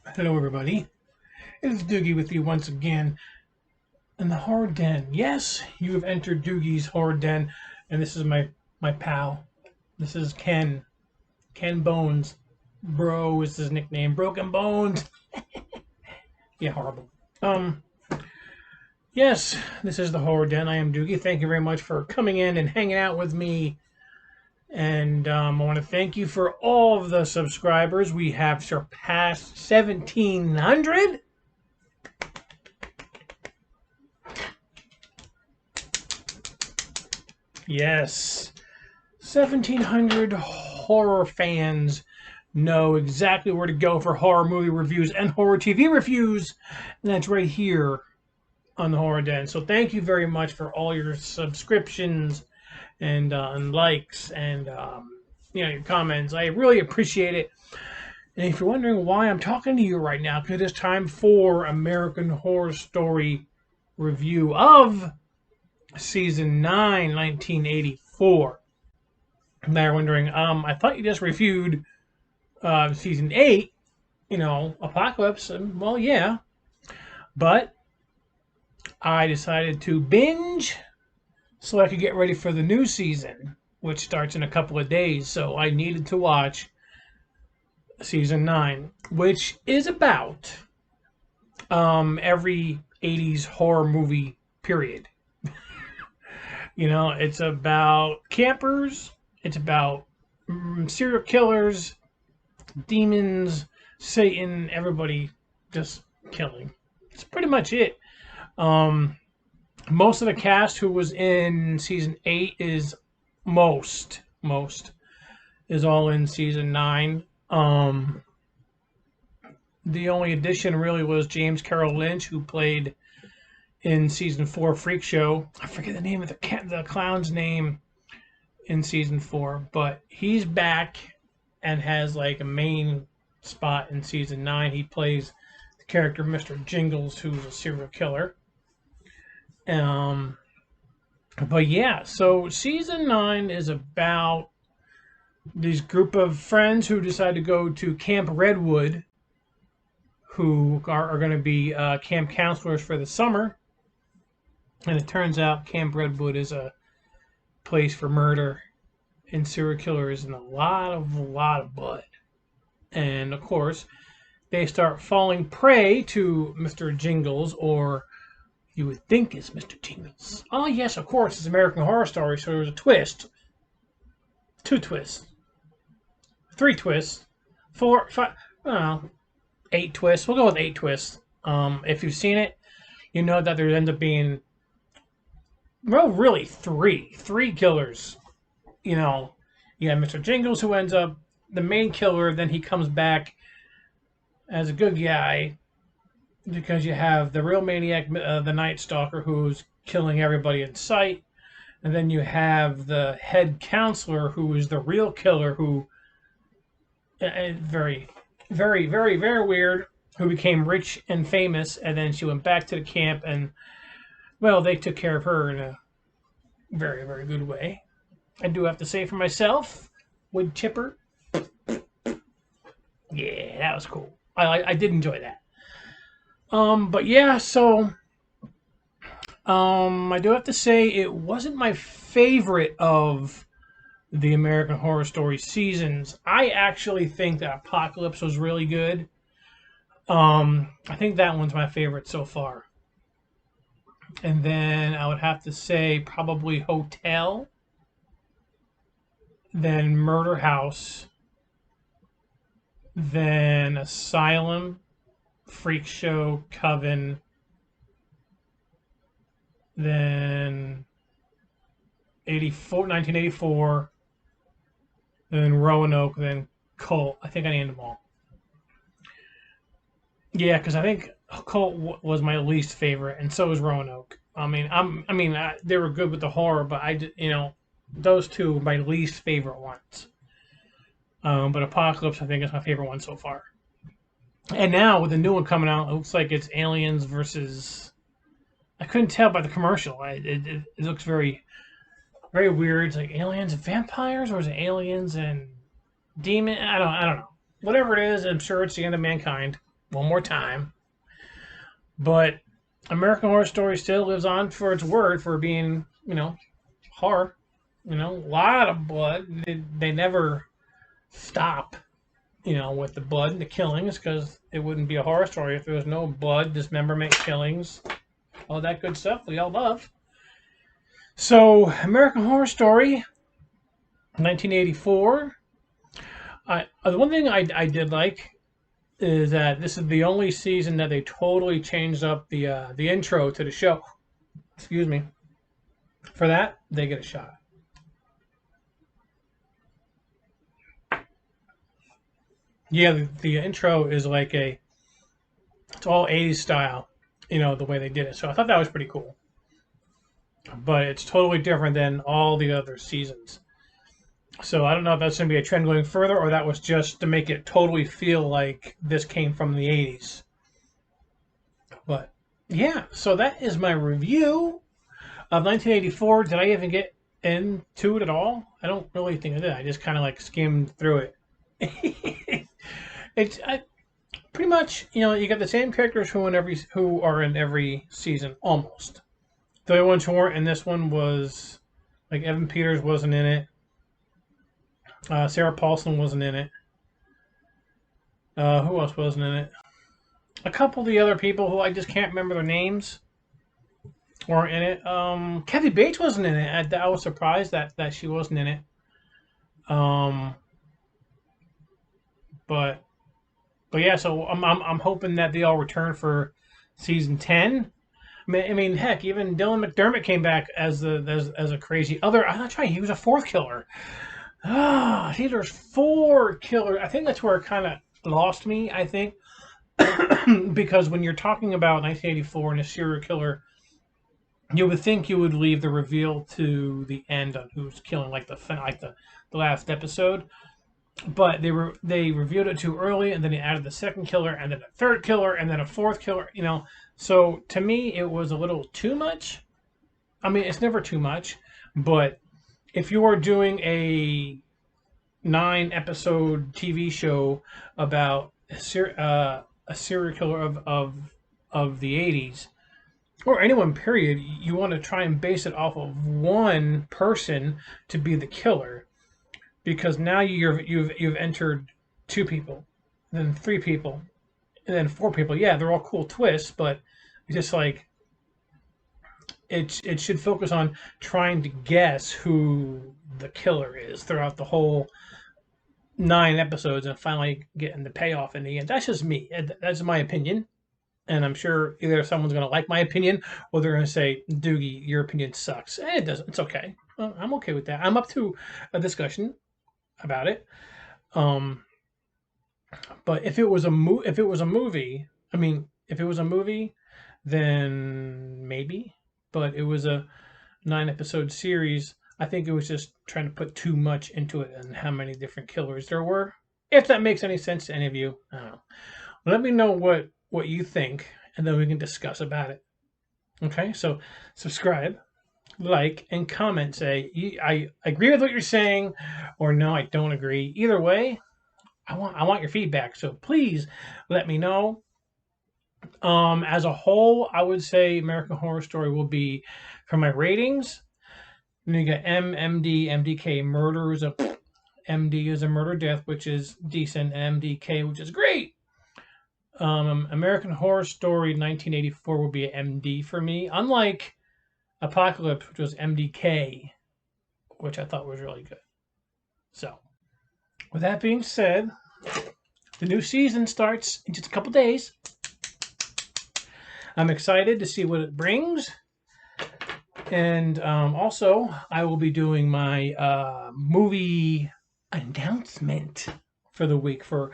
Hello, everybody. It's Doogie with you once again in the horror den. Yes, you have entered Doogie's horror den, and this is my pal. This is Ken. Ken Bones. Bro is his nickname. Broken Bones. Yeah, horrible. Um, yes, this is the horror den. I am Doogie. Thank you very much for coming in and hanging out with me. And I want to thank you for all of the subscribers. We have surpassed 1,700. Yes. 1,700 horror fans know exactly where to go for horror movie reviews and horror TV reviews. And that's right here on the Horror Den. So thank you very much for all your subscriptions and likes and your comments. I really appreciate it. And if you're wondering why I'm talking to you right now, because it's time for American Horror Story review of Season 9, 1984. Now you're wondering, I thought you just reviewed Season 8, Apocalypse. Well, yeah. But I decided to binge so I could get ready for the new season, which starts in a couple of days. So I needed to watch Season 9, which is about every 80s horror movie period. It's about campers, it's about serial killers, demons, Satan, everybody just killing. It's pretty much it. Most of the cast who was in season 8 is most is all in season 9. The only addition really was James Carroll Lynch, who played in season 4 Freak Show. I forget the name of the clown's name in season 4, but he's back and has like a main spot in season 9. He plays the character Mr. Jingles, who's a serial killer. But yeah, so season 9 is about these group of friends who decide to go to Camp Redwood, who are going to be camp counselors for the summer. And it turns out Camp Redwood is a place for murder and serial killers and a lot of blood. And of course, they start falling prey to Mr. Jingles, or you would think is Mr. Jingles. Oh yes, of course, it's American Horror Story, so there's a twist. 2 twists. 3 twists. 4, 5, I don't know, 8 twists. We'll go with 8 twists. If you've seen it, you know that there ends up being, well, really 3 killers. You have Mr. Jingles, who ends up the main killer, then he comes back as a good guy because you have the real maniac, the Night Stalker, who's killing everybody in sight. And then you have the head counselor, who is the real killer, who very, very, very, very weird, who became rich and famous, and then she went back to the camp, and, well, they took care of her in a very, very good way. I do have to say for myself, Wood Chipper, yeah, that was cool. I did enjoy that. But yeah, so I do have to say it wasn't my favorite of the American Horror Story seasons. I actually think that Apocalypse was really good. I think that one's my favorite so far. And then I would have to say probably Hotel, then Murder House, then Asylum, Freak Show, Coven, then 1984, then Roanoke, then Cult. I think I named them all. Yeah, because I think Cult was my least favorite, and so was Roanoke. They were good with the horror, but those two were my least favorite ones. But Apocalypse, I think, is my favorite one so far. And now with the new one coming out, it looks like it's aliens versus. I couldn't tell by the commercial. It looks very, very weird. It's like aliens and vampires, or is it aliens and demon? I don't know. Whatever it is, I'm sure it's the end of mankind. one more time. But American Horror Story still lives on for its word for being, horror. A lot of blood. They never stop, with the blood and the killings because it wouldn't be a horror story if there was no blood, dismemberment, killings, all that good stuff we all love. So, American Horror Story, 1984. The one thing I did like is that this is the only season that they totally changed up the intro to the show. Excuse me. For that, they get a shot. Yeah, the intro is like it's all 80s style, the way they did it. So I thought that was pretty cool. But it's totally different than all the other seasons. So I don't know if that's going to be a trend going further or that was just to make it totally feel like this came from the 80s. But yeah, so that is my review of 1984. Did I even get into it at all? I don't really think I did. I just kind of like skimmed through it. Pretty much, you got the same characters who are in every season almost. The only ones who weren't in this one was like Evan Peters wasn't in it. Sarah Paulson wasn't in it. Who else wasn't in it? A couple of the other people who I just can't remember their names weren't in it. Kathy Bates wasn't in it. I was surprised that she wasn't in it. But yeah, so I'm hoping that they all return for season 10. I mean, heck, even Dylan McDermott came back as a crazy other. I'm not right. He was a fourth killer. See, there's 4 killers. I think that's where it kind of lost me. I think because when you're talking about 1984 and a serial killer, you would think you would leave the reveal to the end on who's killing, like the last episode. But they revealed it too early, and then they added the second killer, and then a third killer, and then a fourth killer. So to me, it was a little too much. I mean, it's never too much, but if you are doing a 9-episode TV show about a serial killer of the 80s, or anyone, period, you want to try and base it off of one person to be the killer. Because now you've entered 2 people, then 3 people, and then 4 people. Yeah, they're all cool twists, but it's just like it should focus on trying to guess who the killer is throughout the whole 9 episodes, and finally getting the payoff in the end. That's just me. That's my opinion, and I'm sure either someone's going to like my opinion or they're going to say, "Doogie, your opinion sucks." It doesn't. It's okay. I'm okay with that. I'm up to a discussion about it. But if it was a movie, I mean, if it was a movie, then maybe. But it was a 9-episode series. I think it was just trying to put too much into it and how many different killers there were. If that makes any sense to any of you, I don't know. Let me know what you think, and then we can discuss about it. Okay, so subscribe, like, and comment. Say I agree with what you're saying, or no, I don't agree. Either way, I want your feedback. So please let me know. As a whole, I would say American Horror Story will be, for my ratings. And you got MD, MDK. Murder is a MD is a murder death, which is decent. MDK, which is great. American Horror Story 1984 will be an MD for me. Unlike Apocalypse, which was MDK, which I thought was really good. So, with that being said, the new season starts in just a couple days. I'm excited to see what it brings. And also, I will be doing my movie announcement for the week for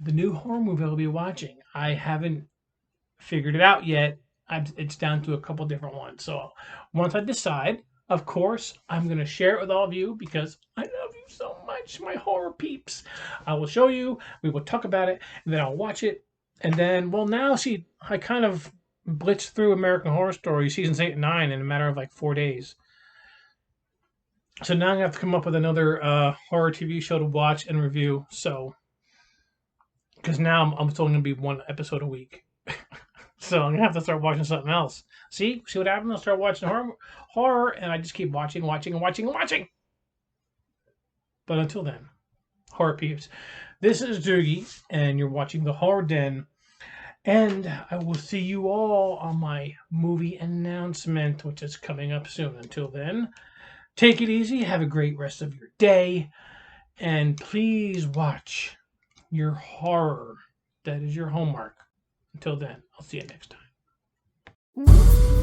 the new horror movie I'll be watching. I haven't figured it out yet. It's down to a couple different ones. So once I decide, of course, I'm going to share it with all of you because I love you so much, my horror peeps. I will show you, we will talk about it, and then I'll watch it. And then, well, now, see, I kind of blitzed through American Horror Story seasons 8 and 9 in a matter of like 4 days. So now I'm going to have to come up with another horror TV show to watch and review. So, because now I'm still going to be one episode a week. So I'm going to have to start watching something else. See what happens? I'll start watching horror, and I just keep watching. But until then, horror peeps, this is Doogie, and you're watching The Horror Den. And I will see you all on my movie announcement, which is coming up soon. Until then, take it easy. Have a great rest of your day. And please watch your horror. That is your homework. Until then, I'll see you next time.